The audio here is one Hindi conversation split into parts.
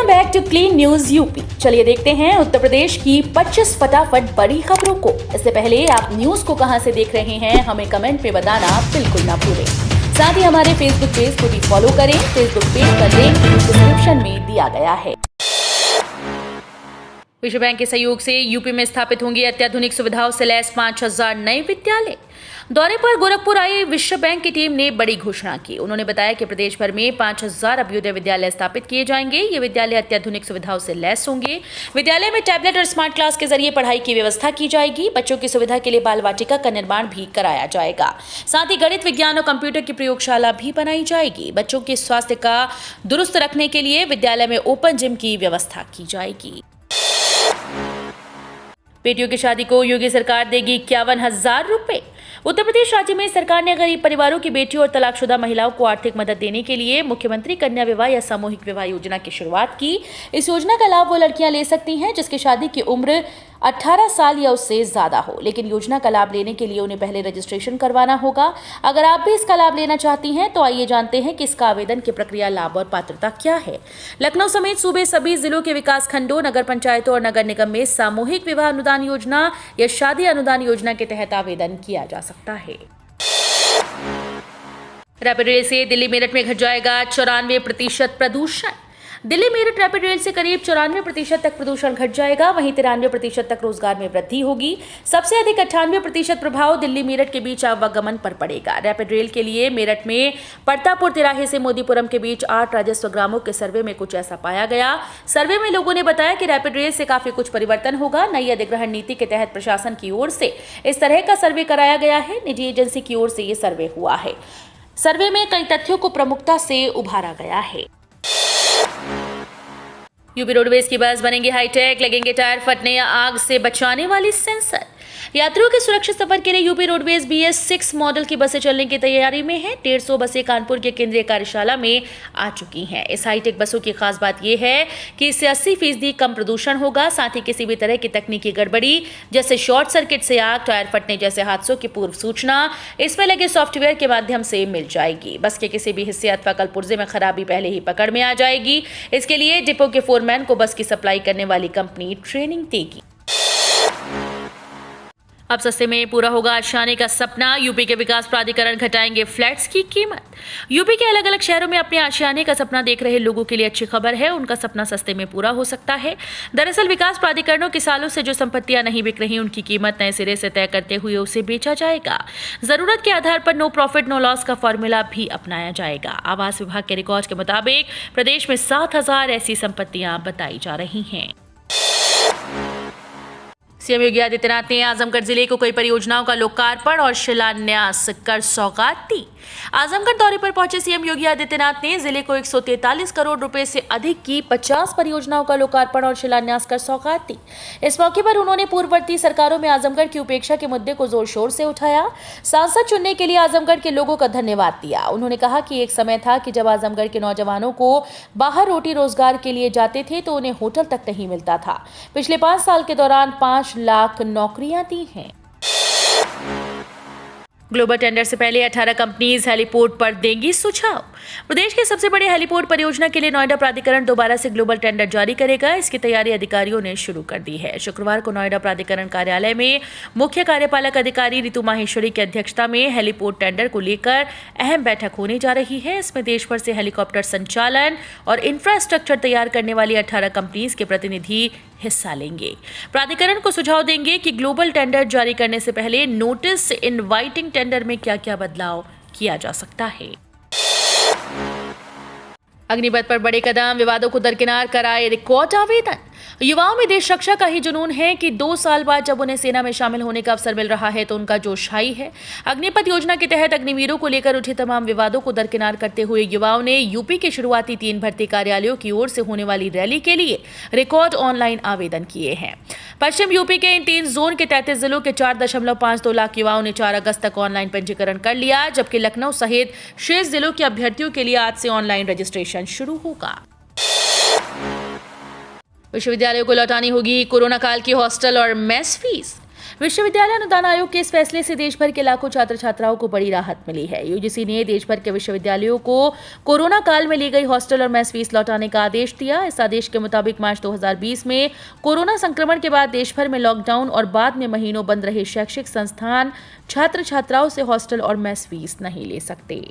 Welcome back to clean news UP. चलिए देखते हैं उत्तर प्रदेश की 25 फटाफट बड़ी खबरों को। इससे पहले आप न्यूज को कहां से देख रहे हैं हमें कमेंट में बताना बिल्कुल ना भूलें। साथ ही हमारे फेसबुक पेज को भी फॉलो करें। फेसबुक पेज का लिंक डिस्क्रिप्शन में दिया गया है। विश्व बैंक के सहयोग से यूपी में स्थापित होंगे अत्याधुनिक सुविधाओं से लैस 5000 नए विद्यालय। दौरे पर गोरखपुर आई विश्व बैंक की टीम ने बड़ी घोषणा की। उन्होंने बताया कि प्रदेश भर में 5000 अभ्युदय विद्यालय स्थापित किए जाएंगे। ये विद्यालय अत्याधुनिक सुविधाओं से लैस होंगे। विद्यालय में टैबलेट और स्मार्ट क्लास के जरिए पढ़ाई की व्यवस्था की जाएगी। बच्चों की सुविधा के लिए बाल वाटिका का निर्माण भी कराया जाएगा। साथ ही गणित, विज्ञान और कंप्यूटर की प्रयोगशाला भी बनाई जाएगी। बच्चों के स्वास्थ्य का दुरुस्त रखने के लिए विद्यालय में ओपन जिम की व्यवस्था की जाएगी। बेटियों की शादी को योगी सरकार देगी 51,000 रुपए। उत्तर प्रदेश राज्य में सरकार ने गरीब परिवारों की बेटियों और तलाकशुदा महिलाओं को आर्थिक मदद देने के लिए मुख्यमंत्री कन्या विवाह या सामूहिक विवाह योजना की शुरुआत की। इस योजना का लाभ वो लड़कियां ले सकती हैं जिसकी शादी की उम्र 18 साल या उससे ज्यादा हो, लेकिन योजना का लाभ लेने के लिए उन्हें पहले रजिस्ट्रेशन करवाना होगा। अगर आप भी इसका लाभ लेना चाहती हैं तो आइए जानते हैं कि इसका आवेदन की प्रक्रिया, लाभ और पात्रता क्या है। लखनऊ समेत सूबे सभी जिलों के विकास खंडों, नगर पंचायतों और नगर निगम में सामूहिक विवाह अनुदान योजना या शादी अनुदान योजना के तहत आवेदन किया जा सकता है। रैपिड रेल से दिल्ली मेरठ में घट जाएगा 94% प्रदूषण। दिल्ली मेरठ रैपिड रेल से करीब 94% तक प्रदूषण घट जाएगा। वहीं 93% तक रोजगार में वृद्धि होगी। सबसे अधिक 98% प्रभाव दिल्ली मेरठ के बीच आवागमन पर पड़ेगा। रैपिड रेल के लिए मेरठ में परतापुर तिराहे से मोदीपुरम के बीच 8 राजस्व ग्रामों के सर्वे में कुछ ऐसा पाया गया। सर्वे में लोगों ने बताया कि रैपिड रेल से काफी कुछ परिवर्तन होगा। नई अधिग्रहण नीति के तहत प्रशासन की ओर से इस तरह का सर्वे कराया गया है। निजी एजेंसी की ओर से ये सर्वे हुआ है। सर्वे में कई तथ्यों को प्रमुखता से उभारा गया है। यूपी रोडवेज की बस बनेंगी हाईटेक, लगेंगे टायर फटने या आग से बचाने वाली सेंसर। यात्रियों के सुरक्षित सफर के लिए यूपी रोडवेज BS6 मॉडल की बसें चलने की तैयारी में है। 150 बसें कानपुर के केंद्रीय कार्यशाला में आ चुकी हैं। इस हाईटेक बसों की खास बात यह है कि इससे 80% कम प्रदूषण होगा। साथ ही किसी भी तरह की तकनीकी गड़बड़ी जैसे शॉर्ट सर्किट से आग, टायर फटने जैसे हादसों की पूर्व सूचना इसमें लगे सॉफ्टवेयर के माध्यम से मिल जाएगी। बस के किसी भी हिस्से अथवा कलपुर्जे में खराबी पहले ही पकड़ में आ जाएगी। इसके लिए डिपो के फोरमैन को बस की सप्लाई करने वाली कंपनी ट्रेनिंग देगी। अब सस्ते में पूरा होगा आशियाने का सपना। यूपी के विकास प्राधिकरण घटाएंगे फ्लैट्स की कीमत। यूपी के अलग अलग शहरों में अपने आशियाने का सपना देख रहे लोगों के लिए अच्छी खबर है। उनका सपना सस्ते में पूरा हो सकता है। दरअसल विकास प्राधिकरणों के सालों से जो संपत्तियां नहीं बिक रही उनकी कीमत नए सिरे से तय करते हुए उसे बेचा जाएगा। जरूरत के आधार पर नो प्रॉफिट नो लॉस का फॉर्मूला भी अपनाया जाएगा। आवास विभाग के रिकॉर्ड के मुताबिक प्रदेश में 7,000 ऐसी संपत्तियां बताई जा रही हैं। सीएम योगी आदित्यनाथ ने आजमगढ़ जिले को कई परियोजनाओं का लोकार्पण और शिलान्यास कर सौगात दी। आजमगढ़ दौरे पर पहुंचे सीएम योगी आदित्यनाथ ने जिले को 143 करोड़ रुपए से अधिक की 50 परियोजनाओं का लोकार्पण और शिलान्यास कर सौगात दी। इस मौके पर उन्होंने पूर्ववर्ती सरकारों में आजमगढ़ की उपेक्षा के मुद्दे को जोर शोर से उठाया। सांसद चुनने के लिए आजमगढ़ के लोगों का धन्यवाद दिया। उन्होंने कहा कि एक समय था कि जब आजमगढ़ के नौजवानों को बाहर रोटी रोजगार के लिए जाते थे तो उन्हें होटल तक नहीं मिलता था। पिछले 5 साल के दौरान 5 लाख नौकरियां दी हैं। ग्लोबल टेंडर से पहले 18 कंपनीज हेलीपोर्ट पर देंगी सुझाव। प्रदेश के सबसे बड़े हेलीपोर्ट परियोजना के लिए नोएडा प्राधिकरण दोबारा से ग्लोबल टेंडर जारी करेगा। इसकी तैयारी अधिकारियों ने शुरू कर दी है। शुक्रवार को नोएडा प्राधिकरण कार्यालय में मुख्य कार्यपालक अधिकारी रितु माहेश्वरी की अध्यक्षता में हेलीपोर्ट टेंडर को लेकर अहम बैठक होने जा रही है। इसमें देश भर से हेलीकॉप्टर संचालन और इंफ्रास्ट्रक्चर तैयार करने वाली 18 कंपनीज के प्रतिनिधि हिस्सा लेंगे। प्राधिकरण को सुझाव देंगे कि ग्लोबल टेंडर जारी करने से पहले नोटिस इनवाइटिंग टेंडर में क्या-क्या बदलाव किया जा सकता है। अग्निपथ पर बड़े कदम, विवादों को दरकिनार कराए रिकॉर्ड आवेदन। युवाओं में देश रक्षा का ही जुनून है कि 2 साल बाद जब उन्हें सेना में शामिल होने का अवसर मिल रहा है तो उनका जोश हाई है। अग्निपथ योजना के तहत अग्निवीरों को लेकर उठे तमाम विवादों को दरकिनार करते हुए युवाओं ने यूपी के शुरुआती 3 भर्ती कार्यालयों की ओर से होने वाली रैली के लिए रिकॉर्ड ऑनलाइन आवेदन किए हैं। पश्चिम यूपी के इन 3 जोन के 33 जिलों के 4.52 लाख युवाओं ने 4 अगस्त तक ऑनलाइन पंजीकरण कर लिया, जबकि लखनऊ सहित शेष जिलों के अभ्यर्थियों के लिए आज से ऑनलाइन रजिस्ट्रेशन शुरू होगा। विश्वविद्यालयों को लौटानी होगी कोरोना काल की हॉस्टल और मेस फीस। विश्वविद्यालय अनुदान आयोग के इस फैसले से देश भर के लाखों छात्र छात्राओं को बड़ी राहत मिली है। यूजीसी ने देश भर के विश्वविद्यालयों को कोरोना काल में ली गई हॉस्टल और मेस फीस लौटाने का आदेश दिया। इस आदेश के मुताबिक मार्च 2020 में कोरोना संक्रमण के बाद देश भर में लॉकडाउन और बाद में महीनों बंद रहे शैक्षिक संस्थान छात्र छात्राओं से हॉस्टल और मेस फीस नहीं ले सकते।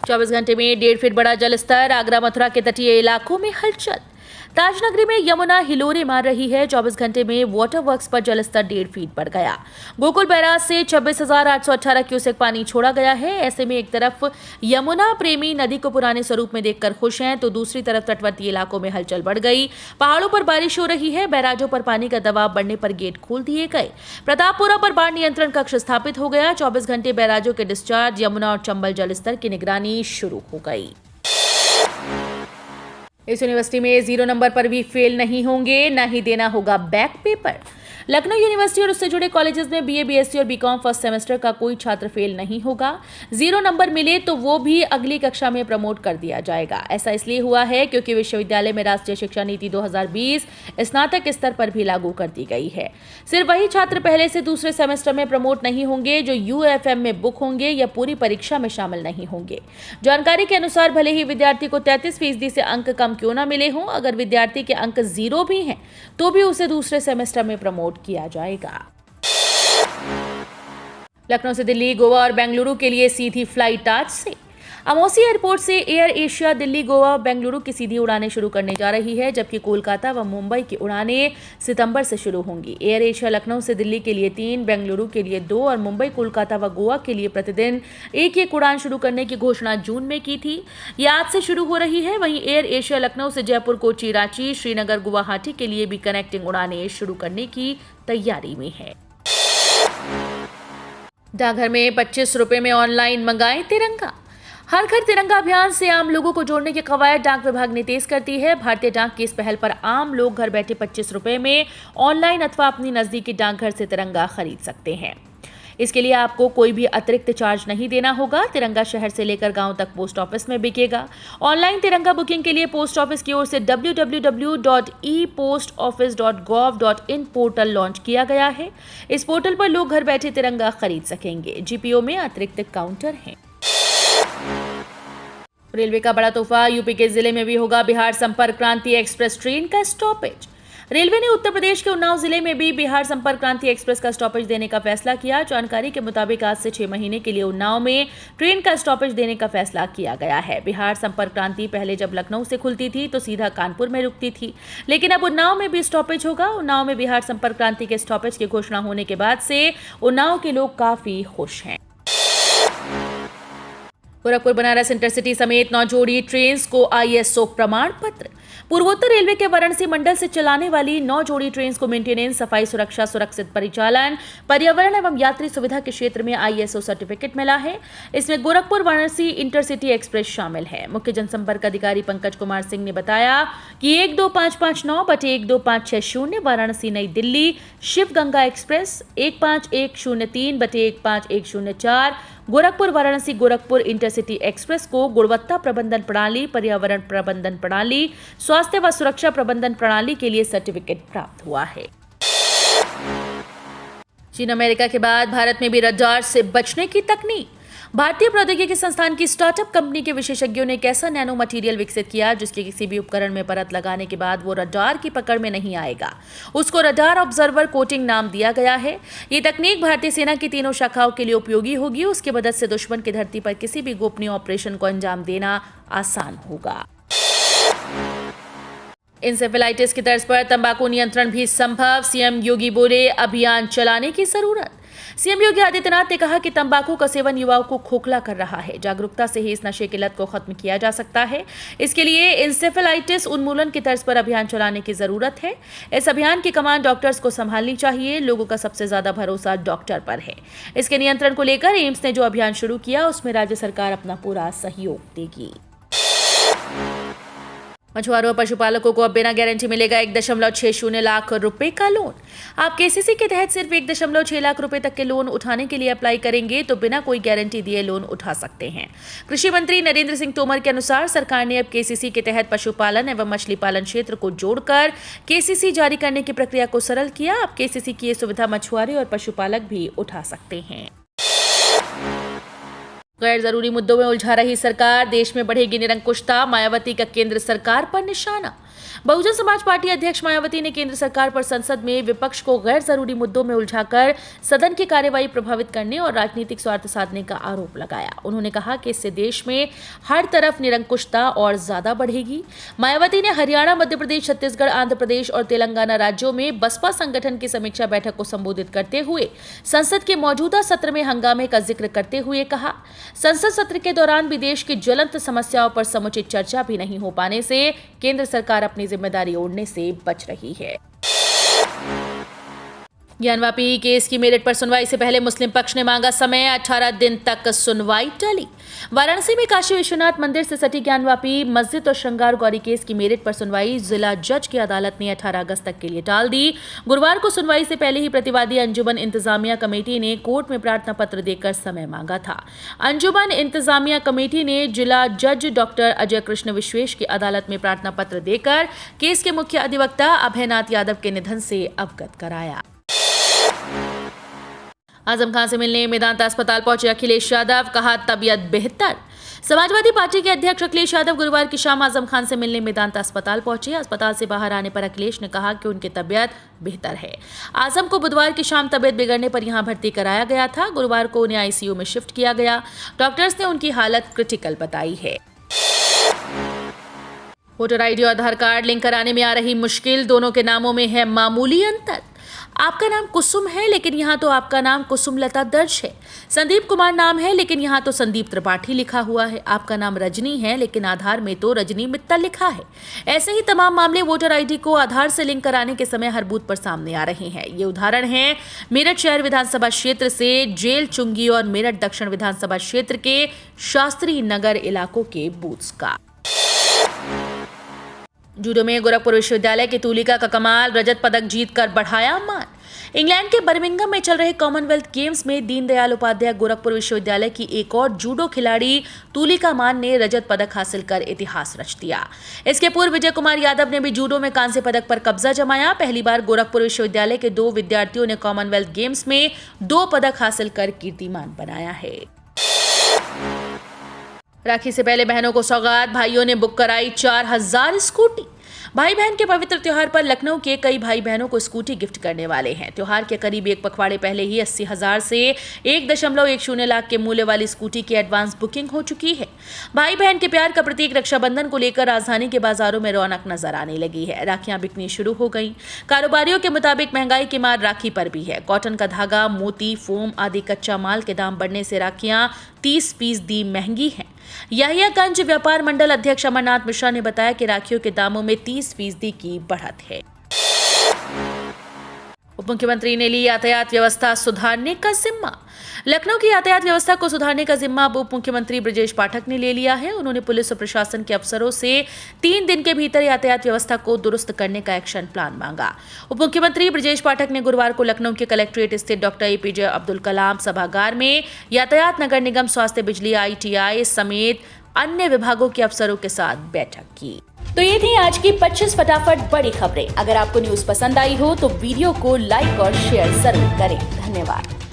24 घंटे में 1.5 फीट बढ़ा जलस्तर, आगरा मथुरा के तटीय इलाकों में हलचल। ताजनगरी में यमुना हिलोरे मार रही है। 24 घंटे में वाटर वर्क्स पर जलस्तर 1.5 फीट बढ़ गया। गोकुल बैराज से 26,818 क्यूसेक पानी छोड़ा गया है। ऐसे में एक तरफ यमुना प्रेमी नदी को पुराने स्वरूप में देखकर खुश हैं, तो दूसरी तरफ तटवर्ती इलाकों में हलचल बढ़ गई। पहाड़ों पर बारिश हो रही है। बैराजों पर पानी का दबाव बढ़ने पर गेट खोल दिए गए। प्रतापपुरा पर बाढ़ नियंत्रण कक्ष स्थापित हो गया। 24 घंटे बैराजों के डिस्चार्ज, यमुना और चंबल जलस्तर की निगरानी शुरू हो गई। इस यूनिवर्सिटी में 0 नंबर पर भी फेल नहीं होंगे, न ही देना होगा बैक पेपर। लखनऊ यूनिवर्सिटी और उससे जुड़े कॉलेजेस में बीए, बीएससी और बीकॉम फर्स्ट सेमेस्टर का कोई छात्र फेल नहीं होगा। 0 नंबर मिले तो वो भी अगली कक्षा में प्रमोट कर दिया जाएगा। ऐसा इसलिए हुआ है क्योंकि विश्वविद्यालय में राष्ट्रीय शिक्षा नीति 2020 स्नातक स्तर पर भी लागू कर दी गई है। सिर्फ वही छात्र पहले से दूसरे सेमेस्टर में प्रमोट नहीं होंगे जो यूएफएम में बुक होंगे या पूरी परीक्षा में शामिल नहीं होंगे। जानकारी के अनुसार भले ही विद्यार्थी को 33% से अंक कम क्यों न मिले हों, अगर विद्यार्थी के अंक 0 भी हैं तो भी उसे दूसरे सेमेस्टर में प्रमोट किया जाएगा। लखनऊ से दिल्ली, गोवा और बेंगलुरु के लिए सीधी फ्लाइट आज से। अमौसी एयरपोर्ट से एयर एशिया दिल्ली, गोवा और बेंगलुरु की सीधी उड़ानें शुरू करने जा रही है, जबकि कोलकाता व मुंबई की उड़ानें सितंबर से शुरू होंगी। एयर एशिया लखनऊ से दिल्ली के लिए 3, बेंगलुरु के लिए 2 और मुंबई, कोलकाता व गोवा के लिए प्रतिदिन एक उड़ान शुरू करने की घोषणा जून में की थी। यह आज से शुरू हो रही है। वहीं एयर एशिया लखनऊ से जयपुर, कोची, रांची, श्रीनगर, गुवाहाटी के लिए भी कनेक्टिंग उड़ानें शुरू करने की तैयारी में है। डाकघर में 25 रुपए में ऑनलाइन मंगाएं तिरंगा। हर घर तिरंगा अभियान से आम लोगों को जोड़ने की कवायद डाक विभाग ने तेज कर दी है। भारतीय डाक की इस पहल पर आम लोग घर बैठे 25 रुपए में ऑनलाइन अथवा अपनी नजदीकी डाकघर से तिरंगा खरीद सकते हैं। इसके लिए आपको कोई भी अतिरिक्त चार्ज नहीं देना होगा। तिरंगा शहर से लेकर गांव तक पोस्ट ऑफिस में बिकेगा। ऑनलाइन तिरंगा बुकिंग के लिए पोस्ट ऑफिस की ओर से www.epostoffice.gov.in पोर्टल लॉन्च किया गया है। इस पोर्टल पर लोग घर बैठे तिरंगा खरीद सकेंगे। जीपीओ में अतिरिक्त काउंटर हैं। रेलवे का बड़ा तोहफा, यूपी के जिले में भी होगा बिहार संपर्क क्रांति एक्सप्रेस ट्रेन का स्टॉपेज। रेलवे ने उत्तर प्रदेश के उन्नाव जिले में भी बिहार संपर्क क्रांति एक्सप्रेस का स्टॉपेज देने का फैसला किया। जानकारी के मुताबिक आज से 6 महीने के लिए उन्नाव में ट्रेन का स्टॉपेज देने का फैसला किया गया है। बिहार संपर्क क्रांति पहले जब लखनऊ से खुलती थी तो सीधा कानपुर में रुकती थी, लेकिन अब उन्नाव में भी स्टॉपेज होगा। उन्नाव में बिहार संपर्क क्रांति के स्टॉपेज की घोषणा होने के बाद से उन्नाव के लोग काफी खुश हैं। गोरखपुर बनारस इंटरसिटी समेत 9 जोड़ी ट्रेन्स को आईएसओ प्रमाण पत्र। पूर्वोत्तर रेलवे के वाराणसी मंडल से चलाने वाली 9 जोड़ी ट्रेन्स को मेंटेनेंस, सफाई, सुरक्षा, सुरक्षित परिचालन, पर्यावरण एवं यात्री सुविधा के क्षेत्र में आईएसओ सर्टिफिकेट मिला है। इसमें गोरखपुर वाराणसी इंटरसिटी एक्सप्रेस शामिल है। मुख्य जनसंपर्क अधिकारी पंकज कुमार सिंह ने बताया कि 12559/12560 Varanasi New Delhi Shiv Ganga express, 15103/15104 Gorakhpur Varanasi Gorakhpur intercity express को गुणवत्ता प्रबंधन प्रणाली, पर्यावरण प्रबंधन प्रणाली, स्वास्थ्य व सुरक्षा प्रबंधन प्रणाली के लिए सर्टिफिकेट प्राप्त हुआ है। चीन अमेरिका के बाद भारत में भी रडार से बचने की तकनीक। भारतीय प्रौद्योगिकी संस्थान की स्टार्टअप कंपनी के विशेषज्ञों ने एक ऐसा नैनो मटेरियल विकसित किया जिसके किसी भी उपकरण में परत लगाने के बाद वो रडार की पकड़ में नहीं आएगा। उसको रडार ऑब्जर्वर कोटिंग नाम दिया गया है। ये तकनीक भारतीय सेना की तीनों शाखाओं के लिए उपयोगी होगी। उसकी मदद से दुश्मन की धरती पर किसी भी गोपनीय ऑपरेशन को अंजाम देना आसान होगा। इंसेफेलाइटिस की तर्ज पर तंबाकू नियंत्रण भी संभव, सीएम योगी बोले अभियान चलाने की जरूरत। सीएम योगी आदित्यनाथ ने कहा कि तंबाकू का सेवन युवाओं को खोखला कर रहा है। जागरूकता से ही इस नशे की लत को खत्म किया जा सकता है। इसके लिए इंसेफेलाइटिस उन्मूलन की तर्ज पर अभियान चलाने की जरूरत है। इस अभियान की कमान डॉक्टर्स को संभालनी चाहिए। लोगों का सबसे ज्यादा भरोसा डॉक्टर पर है। इसके नियंत्रण को लेकर एम्स ने जो अभियान शुरू किया उसमें राज्य सरकार अपना पूरा सहयोग देगी। मछुआरों और पशुपालकों को अब बिना गारंटी मिलेगा 1.60 लाख रुपए का लोन। आप केसीसी के तहत सिर्फ 1.6 लाख रुपए तक के लोन उठाने के लिए अप्लाई करेंगे तो बिना कोई गारंटी दिए लोन उठा सकते हैं। कृषि मंत्री नरेंद्र सिंह तोमर के अनुसार सरकार ने अब केसीसी के तहत पशुपालन एवं मछली पालन क्षेत्र को जोड़कर केसीसी जारी करने की प्रक्रिया को सरल किया। अब केसीसी की ये सुविधा मछुआरे और पशुपालक भी उठा सकते हैं। गैर जरूरी मुद्दों में उलझा रही सरकार, देश में बढ़ेगी निरंकुशता, मायावती का केंद्र सरकार पर निशाना। बहुजन समाज पार्टी अध्यक्ष मायावती ने केंद्र सरकार पर संसद में विपक्ष को गैर जरूरी मुद्दों में उलझाकर सदन की कार्यवाही प्रभावित करने और राजनीतिक स्वार्थ साधने का आरोप लगाया। उन्होंने कहा कि इससे देश में हर तरफ निरंकुशता और ज्यादा बढ़ेगी। मायावती ने हरियाणा, मध्य प्रदेश, छत्तीसगढ़, आंध्र प्रदेश और तेलंगाना राज्यों में बसपा संगठन की समीक्षा बैठक को संबोधित करते हुए संसद के मौजूदा सत्र में हंगामे का जिक्र करते हुए कहा, संसद सत्र के दौरान भी देश की ज्वलंत समस्याओं पर समुचित चर्चा भी नहीं हो पाने से केंद्र सरकार अपनी जिम्मेदारी ओढ़ने से बच रही है। ज्ञानवापी केस की मेरिट पर सुनवाई से पहले मुस्लिम पक्ष ने मांगा समय, 18 दिन तक सुनवाई टली। वाराणसी में काशी विश्वनाथ मंदिर से सटी ज्ञानवापी मस्जिद और श्रृंगार गौरी केस की मेरिट पर सुनवाई जिला जज की अदालत ने 18 अगस्त तक के लिए टाल दी। गुरुवार को सुनवाई से पहले ही प्रतिवादी अंजुमन इंतजामिया कमेटी ने कोर्ट में प्रार्थना पत्र देकर समय मांगा था। अंजुमन इंतजामिया कमेटी ने जिला जज डॉक्टर अजय कृष्ण विश्वेश की अदालत में प्रार्थना पत्र देकर केस के मुख्य अधिवक्ता अभयनाथ यादव के निधन से अवगत कराया। आजम खान से मिलने मेदांता अस्पताल पहुंचे अखिलेश यादव, कहा तबीयत बेहतर। समाजवादी पार्टी के अध्यक्ष अखिलेश यादव गुरुवार की शाम आजम खान से मिलने मेदांता अस्पताल पहुंचे। अस्पताल से बाहर आने पर अखिलेश ने कहा कि उनकी तबीयत बेहतर है। आजम को बुधवार की शाम तबीयत बिगड़ने पर यहां भर्ती कराया गया था। गुरुवार को उन्हें आईसीयू में शिफ्ट किया गया। डॉक्टर्स ने उनकी हालत क्रिटिकल बताई है। वोटर आईडी और आधार कार्ड लिंक कराने में आ रही मुश्किल, दोनों के नामों में है मामूली अंतर। आपका नाम कुसुम है लेकिन यहाँ तो आपका नाम कुसुमलता दर्ज है। संदीप कुमार नाम है लेकिन यहाँ तो संदीप त्रिपाठी लिखा हुआ है। आपका नाम रजनी है लेकिन आधार में तो रजनी मित्तल लिखा है। ऐसे ही तमाम मामले वोटर आईडी को आधार से लिंक कराने के समय हर बूथ पर सामने आ रहे हैं। ये उदाहरण है मेरठ शहर विधानसभा क्षेत्र से जेल चुंगी और मेरठ दक्षिण विधानसभा क्षेत्र के शास्त्री नगर इलाकों के बूथ्स का। जूडो में गोरखपुर विश्वविद्यालय की तूलिका का कमाल, रजत पदक जीतकर बढ़ाया मान। इंग्लैंड के बर्मिंघम में चल रहे कॉमनवेल्थ गेम्स में दीनदयाल उपाध्याय गोरखपुर विश्वविद्यालय की एक और जूडो खिलाड़ी तूलिका मान ने रजत पदक हासिल कर इतिहास रच दिया। इसके पूर्व विजय कुमार यादव ने भी जूडो में कांस्य पदक पर कब्जा जमाया। पहली बार गोरखपुर विश्वविद्यालय के 2 विद्यार्थियों ने कॉमनवेल्थ गेम्स में 2 पदक हासिल कर कीर्तिमान बनाया है। राखी से पहले बहनों को सौगात, भाइयों ने बुक कराई 4000 स्कूटी। भाई बहन के पवित्र त्योहार पर लखनऊ के कई भाई बहनों को स्कूटी गिफ्ट करने वाले हैं। त्योहार के करीब एक पखवाड़े पहले ही 80,000 से 1.10 लाख के मूल्य वाली स्कूटी की एडवांस बुकिंग हो चुकी है। भाई बहन के प्यार का प्रतीक रक्षाबंधन को लेकर राजधानी के बाजारों में रौनक नजर आने लगी है। राखियां बिकनी शुरू हो गई। कारोबारियों के मुताबिक महंगाई की मार राखी पर भी है। कॉटन का धागा, मोती, फोम आदि कच्चा माल के दाम बढ़ने से राखियां 30% महंगी हैं। यहियागंज व्यापार मंडल अध्यक्ष अमरनाथ मिश्रा ने बताया कि राखियों के दामों में 30% की बढ़त है। उप मुख्यमंत्री ने ली यातायात व्यवस्था सुधारने का जिम्मा। लखनऊ की यातायात व्यवस्था को सुधारने का जिम्मा अब उप मुख्यमंत्री ब्रजेश पाठक ने ले लिया है। उन्होंने पुलिस और प्रशासन के अफसरों से 3 दिन के भीतर यातायात व्यवस्था को दुरुस्त करने का एक्शन प्लान मांगा। उप मुख्यमंत्री ब्रजेश पाठक ने गुरुवार को लखनऊ के कलेक्ट्रेट स्थित डॉक्टर एपीजे अब्दुल कलाम सभागार में यातायात, नगर निगम, स्वास्थ्य, बिजली, ITI समेत अन्य विभागों के अफसरों के साथ बैठक की। तो ये थी आज की 25 फटाफट बड़ी खबरें। अगर आपको न्यूज पसंद आई हो तो वीडियो को लाइक और शेयर जरूर करें। धन्यवाद।